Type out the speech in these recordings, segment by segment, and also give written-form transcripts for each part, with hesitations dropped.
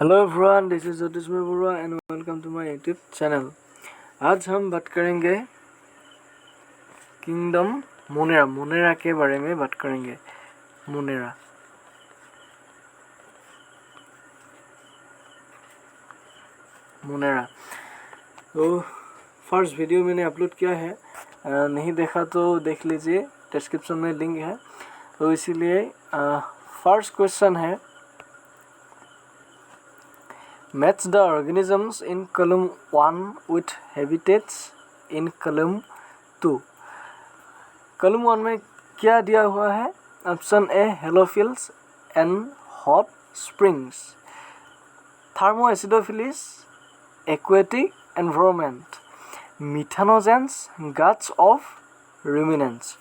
Hello everyone, this is Jyotishmoy Barua and welcome to my YouTube channel. आज हम बात करेंगे किंगडम मोनेरा के बारे में बात करेंगे। मोनेरा तो फर्स्ट वीडियो मैंने अपलोड किया है, नहीं देखा तो देख लीजिए, डिस्क्रिप्शन में लिंक है। तो इसीलिए फर्स्ट क्वेश्चन है, match the organisms in column 1 with habitats in column 2। column 1 में क्या दिया हुआ है? Option A halophiles and hot springs, thermoacidophiles, aquatic environment, methanogens, guts of ruminants,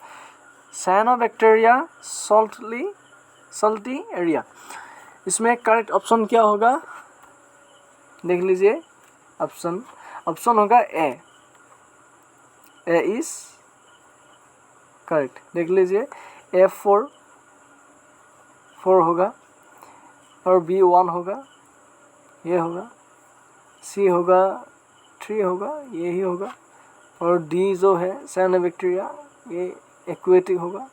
cyanobacteria, salty area. इसमें करेक्ट ऑप्शन क्या होगा? देख लीजिए, ऑप्शन होगा ए इज करेक्ट। देख लीजिए, ए 4 होगा और बी 1 होगा, ये होगा, सी होगा 3 होगा, ये ही होगा, और डी जो है साइनोबैक्टीरिया, ये एक्वेटिक होगा।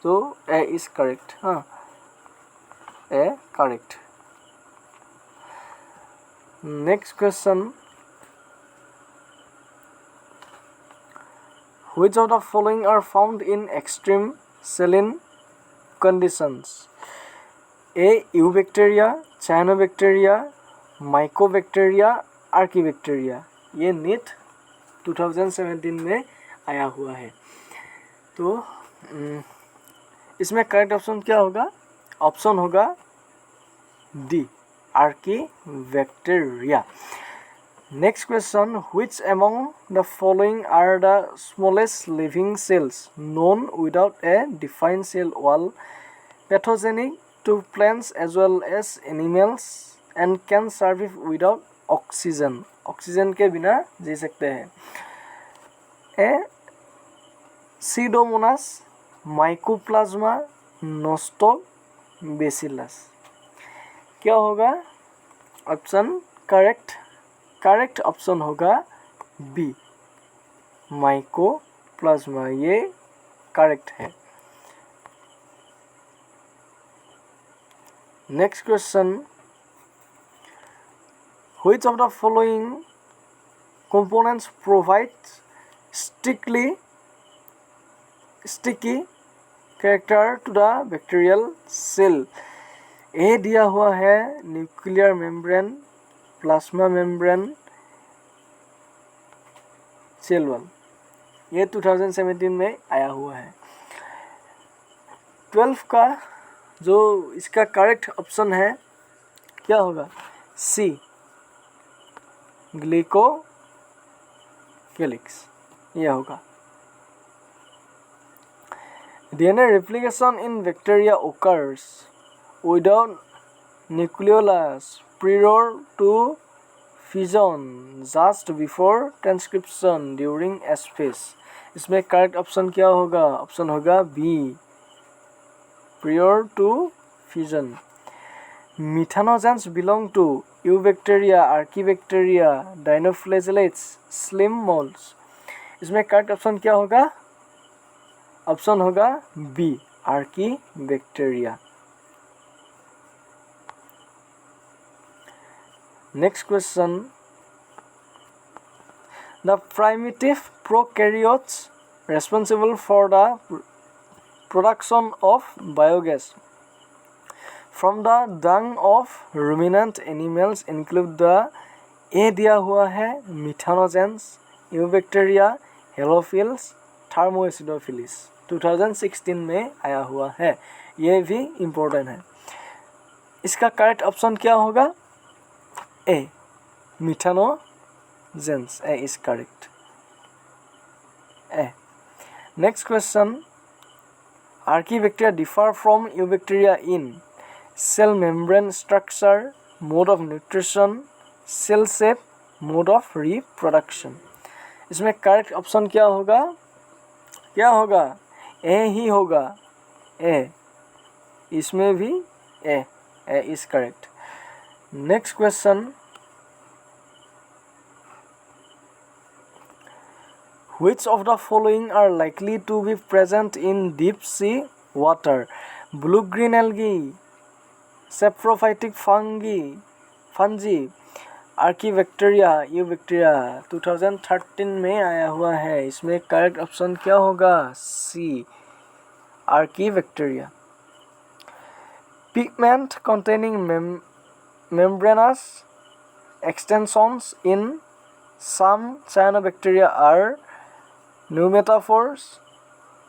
तो ए इज करेक्ट। हाँ, A correct. Next question, which of the following are found in extreme saline conditions? A. Eubacteria, Cyanobacteria, Mycobacteria, Archaebacteria। ये नीट 2017 में आया हुआ है। तो इसमें करेक्ट ऑप्शन क्या होगा? ऑप्शन होगा D, Archaebacteria। Next question, which among the following are the smallest living cells known without a defined cell wall, pathogenic to plants as well as animals, and can survive without oxygen? Oxygen के बिना जी सकते हैं। ए Pseudomonas, mycoplasma, Nostoc, bacillus. क्या होगा option? Correct option होगा B, mycoplasma. ये correct है। Next question, which of the following components provides sticky character to the bacterial cell? A दिया हुआ है nuclear membrane, plasma membrane, cell wall. ये 2017 में आया हुआ है। 12 का जो इसका करेक्ट ऑप्शन है क्या होगा? सी, ग्लिकोकेलिक्स, ये होगा। DNA replication in bacteria occurs without nucleolus prior to fission, just before transcription during S phase। इसमें करेक्ट ऑप्शन क्या होगा? ऑप्शन होगा B, prior to fission। Methanogens belong to Eubacteria, Archaebacteria, Dinoflagellates, slim molds। इसमें correct option क्या होगा? Option होगा B, Archaebacteria। Next question, the primitive prokaryotes responsible for the production of biogas from the dung of ruminant animals include the ए दिया हुआ है methanogens, eubacteria, हेलोफिल्स, थर्मोएसिडोफिलिस। 2016 में आया हुआ है, ये भी इम्पोर्टेंट है। इसका करेक्ट ऑप्शन क्या होगा? A, methanogens. A is correct. A. Next question, Archaebacteria differ from Eubacteria in cell membrane structure, mode of nutrition, cell shape, mode of reproduction। इसमें करेक्ट ऑप्शन क्या होगा? ए ही होगा। ए, इसमें भी A is correct. Next question, which of the following are likely to be present in deep sea water? Blue green algae, saprophytic fungi, archaebacteria, eubacteria 2013 में आया हुआ है। इसमें करेक्ट ऑप्शन क्या होगा? C, archaebacteria. Pigment containing membranous extensions in some cyanobacteria are pneumatophores,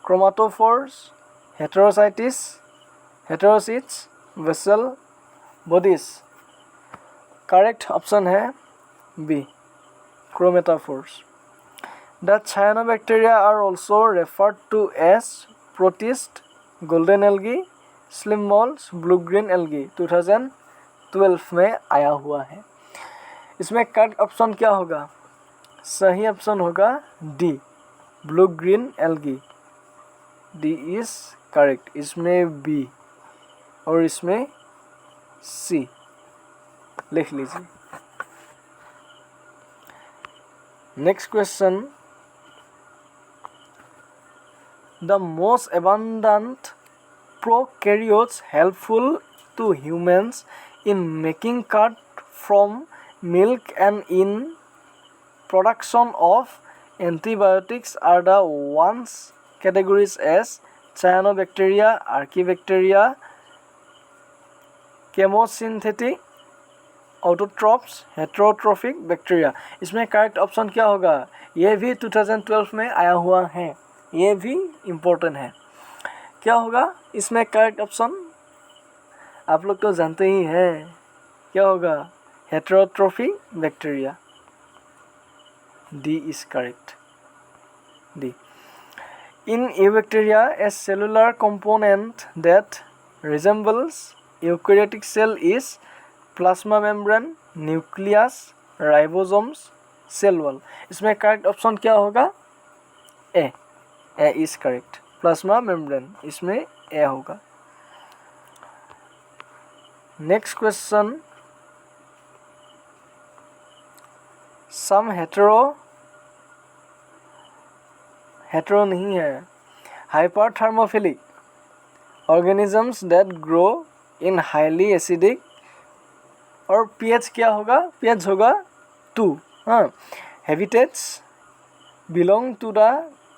chromatophores, heterocytes, vessel bodies। Correct option है B, chromatophores। The cyanobacteria are also referred to as protist, golden algae, slim moles, blue green algae 2012 में आया हुआ है। इसमें correct option क्या होगा? सही option होगा D, blue green algae. D is correct. इसमें बी और इसमें सी लिख लीजिए। Next question, the most abundant prokaryotes helpful to humans in making curd from milk and in production of antibiotics are the ones categories as cyanobacteria, archaebacteria, chemosynthetic, autotrophs, heterotrophic bacteria. इसमें correct option क्या होगा? ये भी 2012 में आया हुआ है, ये भी इम्पोर्टेंट है। क्या होगा इसमें करेक्ट ऑप्शन? आप लोग तो जानते ही हैं, क्या होगा? Heterotrophic bacteria. D is correct, D. In eubacteria a cellular component that resembles eukaryotic cell is plasma membrane, nucleus, ribosomes, cell wall. इसमें करेक्ट ऑप्शन क्या होगा? A, A is correct. Plasma membrane, इसमें ए होगा। Next question, some hetero नहीं है, hyperthermophilic organisms that grow in highly acidic, और pH क्या होगा? पीएच होगा 2। हाँ, habitats belong to the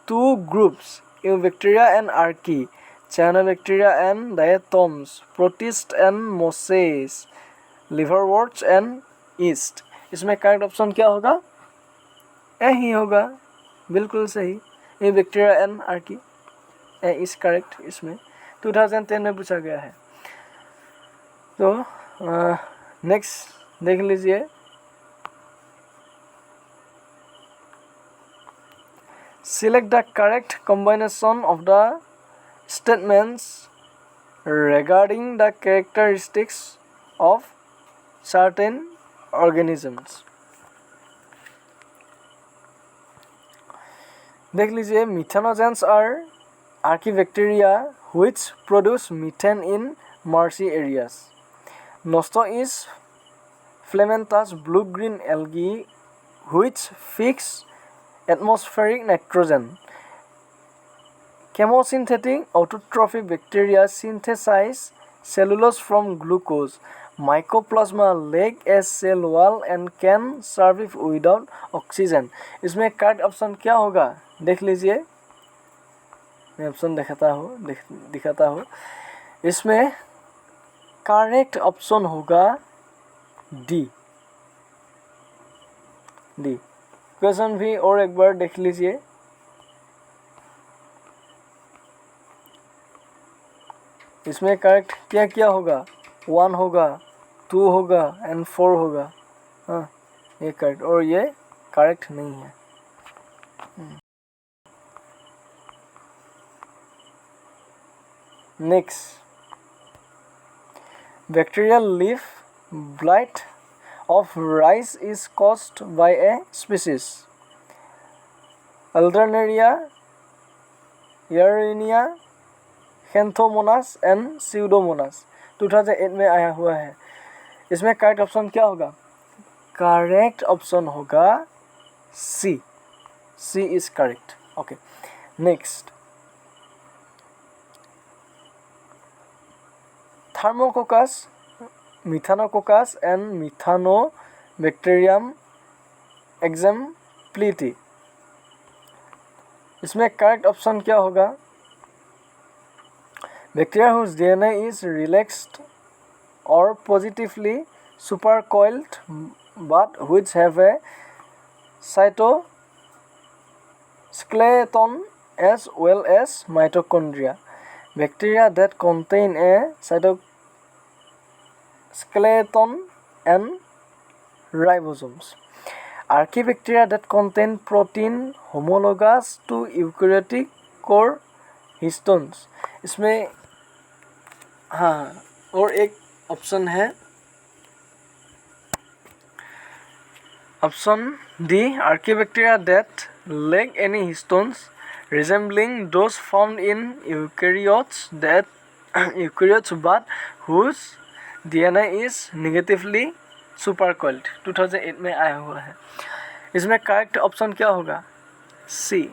2 groups eubacteria and Archie, cyanobacteria and diatoms, protists and mosses, liverworts and yeast। इसमें correct option क्या होगा? ए ही होगा, बिल्कुल सही। Eubacteria and Archie, A is correct. इसमें 2010 में पूछा गया है। तो नेक्स्ट देख लीजिए, select the correct combination of the statements regarding the characteristics of certain organisms। देख लीजिए, methanogens are archaebacteria which produce methane in marshy areas। Nosto is filamentous blue-green algae which fix atmospheric nitrogen। Chemosynthetic autotrophic bacteria synthesize cellulose from glucose। Mycoplasma lack a cell wall and can survive without oxygen। इसमें correct option क्या होगा? देख लीजिए, मैं option दिखाता हूँ। इसमें correct option होगा डी, डी। क्वेश्चन भी और एक बार देख लीजिए। इसमें करेक्ट क्या क्या होगा? 1 होगा, 2 होगा एंड 4 होगा। हाँ, ये करेक्ट, और ये करेक्ट नहीं है। Next, bacterial leaf blight of rice is caused by a species. Alternaria, erwinia, Xanthomonas and Pseudomonas 2008 में आया हुआ है। इसमें करेक्ट ऑप्शन क्या होगा? करेक्ट ऑप्शन होगा C. C is correct. Okay, next. Thermococcus, Methanococcus and Methanobacterium exemplity. इसमें correct option क्या होगा? Bacteria whose DNA is relaxed or positively supercoiled but which have a cytoskeleton as well as mitochondria. Bacteria that contain a cytoskeleton and ribosomes. Archaebacteria that contain protein homologous to eukaryotic core histones. इसमें हाँ और एक option है option D. Archaebacteria that lack any histones resembling those found in eukaryotes but whose DNA is negatively supercoiled. 2008 में आया हुआ है. इसमें करेक्ट ऑप्शन क्या होगा? C.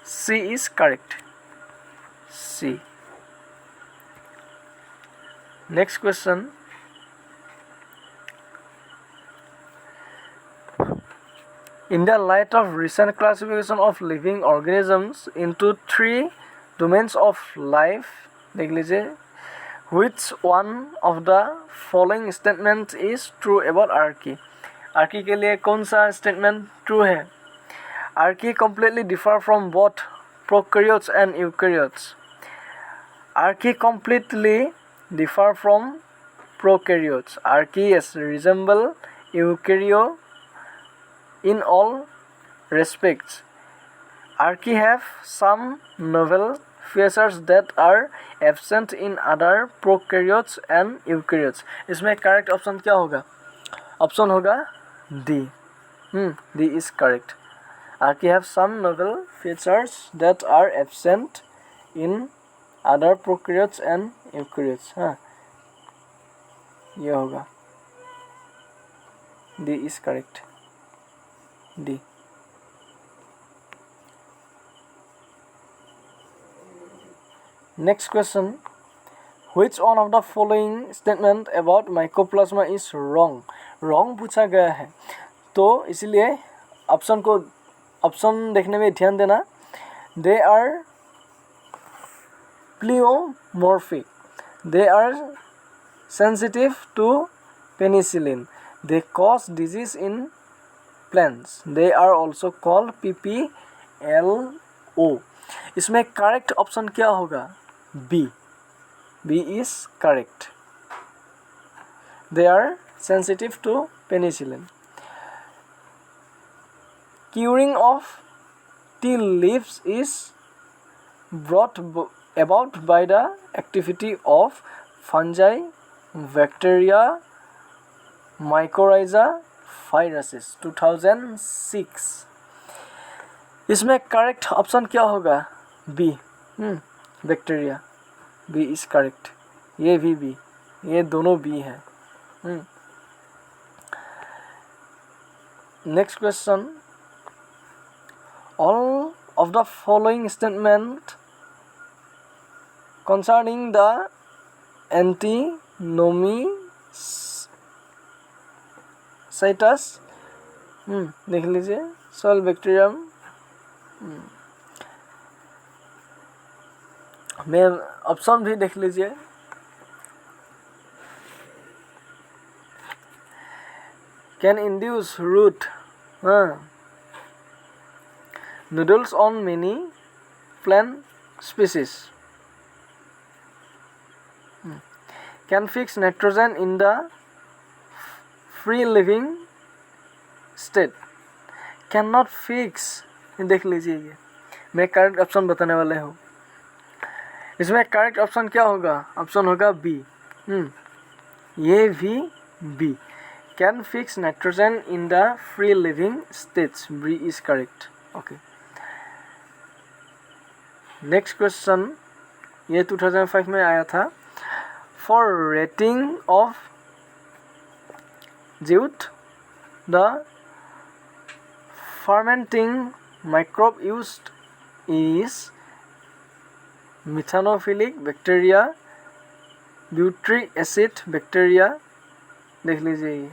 C is correct. C. Next question. In the light of recent classification of living organisms into 3 domains of life, देख लीजिए, which one of the following statements is true about archaea? Archaea के लिए कौन सा statement true है? Archaea completely differ from both prokaryotes and eukaryotes. Archaea completely differ from prokaryotes. Archaea resemble eukaryotes in all respects. Archaea have some novel features that are absent in other prokaryotes and eukaryotes. इसमें correct option क्या होगा? Option होगा D. D is correct. Archaea have some novel features that are absent in other prokaryotes and eukaryotes. हाँ, ये होगा. D is correct. D. Next question. Which one of the following statement about mycoplasma is wrong? Wrong पूछा गया है तो इसलिए option देखने में ध्यान देना. They are pleomorphic. They are sensitive to penicillin. They cause disease in plants. They are also called PPLO. इसमें करेक्ट ऑप्शन क्या होगा? B. B is correct. They are sensitive to penicillin. Curing of tea leaves is brought about by the activity of fungi, bacteria, mycorrhiza, viruses. 2006. इसमें correct option क्या होगा? B. Bacteria. B is correct. ये भी B. ये दोनों B है. Next question. All of the following statement concerning the Actinomycetes देख लीजिए. सॉइल बैक्टीरियम में ऑप्शन भी देख लीजिए. Can induce root noodles on many plant species. Can fix nitrogen in the free living state. Cannot fix. देख लीजिए, मैं correct option बताने वाले हूँ. इसमें करेक्ट ऑप्शन क्या होगा? ऑप्शन होगा बी. ये भी B. Can fix nitrogen in the free living states. B is correct. Okay. Next question. ये 2005 में आया था. For rating of Jute, the fermenting microbe used is methanophilic bacteria, butyric acid bacteria, देख लीजिए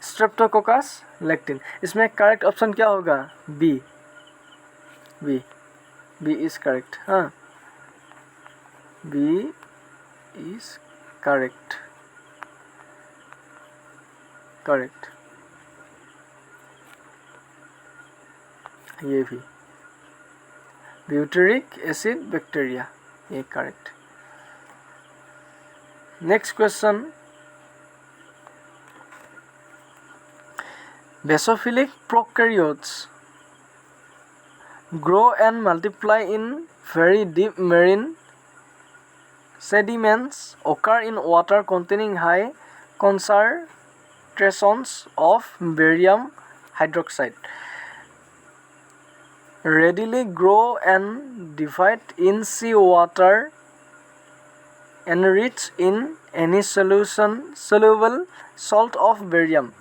streptococcus lactin. इसमें correct option क्या होगा? B, B, B is correct. हाँ, बी इज करेक्ट, करेक्ट। ये भी ब्यूटेरिक एसिड बैक्टीरिया, ये correct. Next question, basophilic prokaryotes grow and multiply in very deep marine sediments, occur in water containing high concentrations of barium hydroxide, readily grow and divide in sea water, enriched in any soluble salt of barium,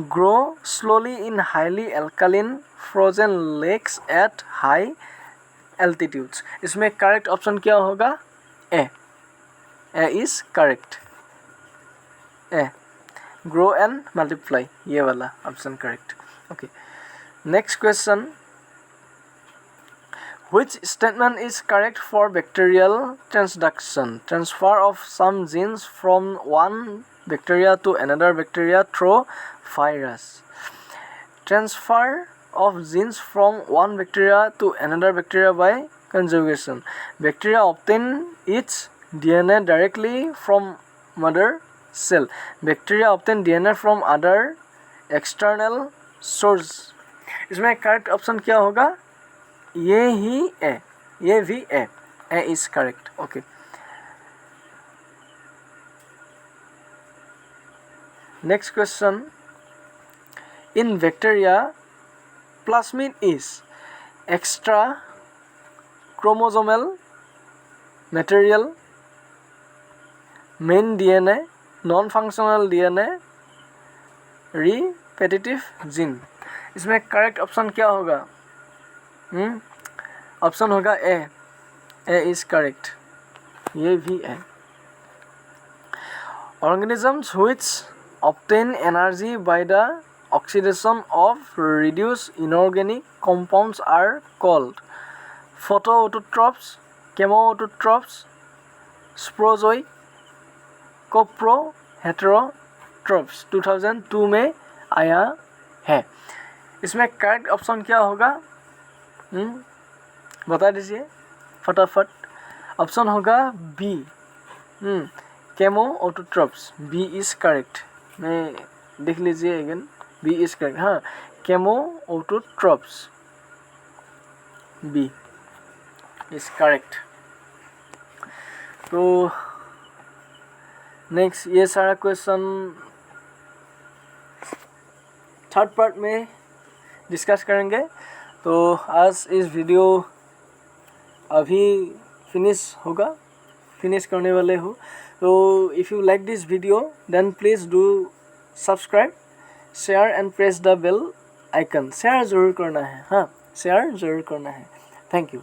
grow slowly in highly alkaline frozen lakes at high altitudes। इसमें correct option क्या होगा? A, A is correct. A, grow and multiply, ये वाला option correct. Okay, next question, which statement is correct for bacterial transduction, transfer of some genes from one bacteria to another bacteria through virus? Transfer of genes from one bacteria to another bacteria by conjugation. Bacteria obtain its DNA directly from mother cell. Bacteria obtain DNA from other external source. इसमें correct option क्या होगा? ये ही A, ये भी A, A is correct. Okay, next question, in bacteria plasmid is extra chromosomal material, main DNA, non-functional DNA, repetitive gene। इसमें correct option क्या होगा? ऑप्शन होगा ए, ए इज करेक्ट, ये भी है। organisms which obtain energy by the oxidation of reduced inorganic compounds are called photoautotrophs, chemoautotrophs, sporozoic, coproheterotrophs। 2002 में आया है। इसमें करेक्ट ऑप्शन क्या होगा? बता दीजिए फटाफट। ऑप्शन होगा B, chemoautotrophs, B is correct. मैं देख लीजिए अगेन, बी इज करेक्ट। हाँ, chemoautotrophs, बी इज करेक्ट। तो नेक्स्ट, ये सारा क्वेश्चन थर्ड पार्ट में डिस्कस करेंगे। तो आज इस वीडियो अभी फिनिश करने वाले हो। तो if you like this video then please do subscribe, share and press the bell icon. Share ज़रूर करना है, हाँ शेयर ज़रूर करना है। Thank you.